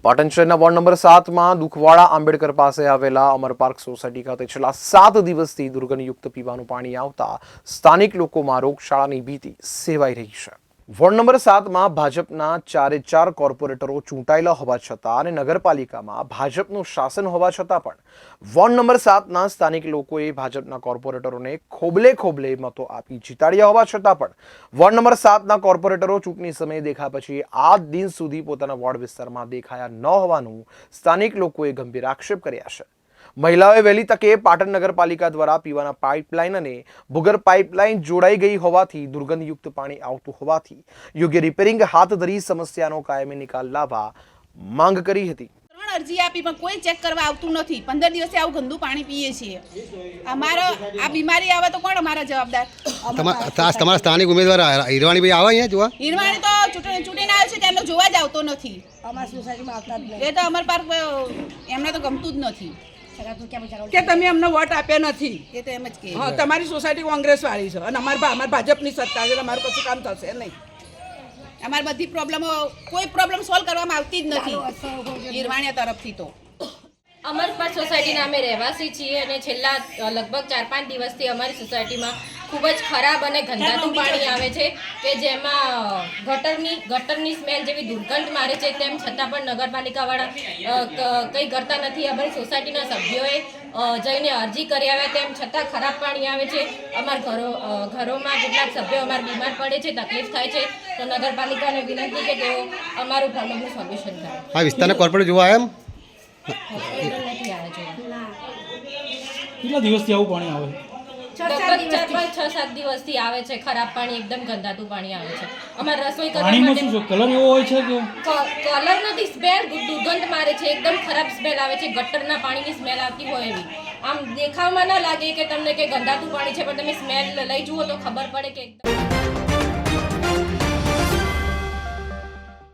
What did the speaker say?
પાટણ શહેરના ward number 7માં દુખવાડા Ambedkar પાસે આવેલા અમર પાર્ક સોસાયટી ખાતે છેલ્લા 7 દિવસથી દુર્ગંધયુક્ત પીવાનું પાણી આવતા સ્થાનિક લોકોમાં રોગચાળાની ભીતિ સેવાઈ રહી છે. વોર્ડ નંબર 7માં ભાજપના 4 કોર્પોરેટરો ચૂંટાયેલા હોવા છતાં અને નગરપાલિકામાં ભાજપનું શાસન હોવા છતાં પણ વોર્ડ નંબર 7ના સ્થાનિક લોકોએ ભાજપના કોર્પોરેટરોને ખોબલે મતો આપી જીતાડ્યા હોવા છતાં પણ વોર્ડ નંબર 7ના કોર્પોરેટરો ચૂંટણી સમયે દેખાયા પછી આજ દિન સુધી પોતાના વોર્ડ વિસ્તારમાં દેખાયા ન હોવાનું સ્થાનિક લોકોએ ગંભીર આક્ષેપ કર્યા છે. મહિલાઓએ વહેલી તકે પાટણ નગરપાલિકા દ્વારા પીવાના પાઇપલાઇન અને ભૂગર્ભ પાઇપલાઇન જોડાઈ ગઈ હોવાથી દુર્ગંધયુક્ત પાણી આવતું હોવાથી યોગ્ય રિપેરિંગ હાથ ધરી સમસ્યાનો કાયમી નિકાલ લાવવા માંગ કરી હતી. અરજી આપી પણ કોઈ ચેક કરવા આવતું નથી. 15 દિવસે આવું ગંદુ પાણી પીએ છીએ. અમારો આ બીમારી આવે તો કોણ અમારા જવાબદાર? તમારા સ્થાનિક ઉમેદવાર હીરવાણીભાઈ આવે અહીંયા જોવા? હીરવાણી તો ચૂંટીને આવે છે તેમનો જોવા જ આવતો નથી. અમારી સોસાયટીમાં આવતા જ નહીં. એ તો અમર પાર્ક એમને તો ગમતું જ નથી કે તમે અમને વોટ આપ્યા નથી. એ તો એમ જ કે હા, તમારી સોસાયટી કોંગ્રેસ વાળી છે અને અમારી ભાજપની સત્તા છે. અમારું કશું કામ થશે નહીં. અમારી બધી પ્રોબ્લેમો કોઈ પ્રોબ્લેમ સોલ્વ કરવામાં આવતી જ નથી હીરવાણીયા તરફથી. તો અમર પાર્ક સોસાયટીના અમે રહેવાસી છીએ અને છેલ્લા લગભગ 4-5 દિવસથી અમારી સોસાયટીમાં ખૂબ જ ખરાબ અને ગંધાતું પાણી આવે છે કે જેમાં ગટરની સ્મેલ જેવી દુર્ગંધ મારે છે. તેમ છતાં પણ નગરપાલિકાવાળા કંઈ કરતા નથી. અમારી સોસાયટીના સભ્યોએ જઈને અરજી કરી આવ્યા તેમ છતાં ખરાબ પાણી આવે છે. અમારા ઘરોમાં કેટલાક સભ્યો અમારે બીમાર પડે છે, તકલીફ થાય છે. તો નગરપાલિકાને વિનંતી કે તેઓ અમારું પ્રોબ્લેમનું સોલ્યુશન કરે. આ વિસ્તારના કોર્પોરેટર જોવા આવ્યા નથી આવ્યા જોવા. કેટલા દિવસથી આવું પાણી આવે? 6-7 દિવસથી આવે છે. ખરાબ પાણી, એકદમ ગંદાતું પાણી આવે છે. અમારે રસોઈ કરવા પાણીમાં શું છે? કલર એવો હોય છે કે કલર નથી, સ્મેલ દુર્ગંધ મારે છે. એકદમ ખરાબ સ્મેલ આવે છે. ગટરના પાણીની સ્મેલ આવતી હોય એવી. આમ દેખાવમાં ના લાગે કે તમને કે ગંદાતું પાણી છે, પણ તમે સ્મેલ લઈ જુઓ તો ખબર પડે કે એકદમ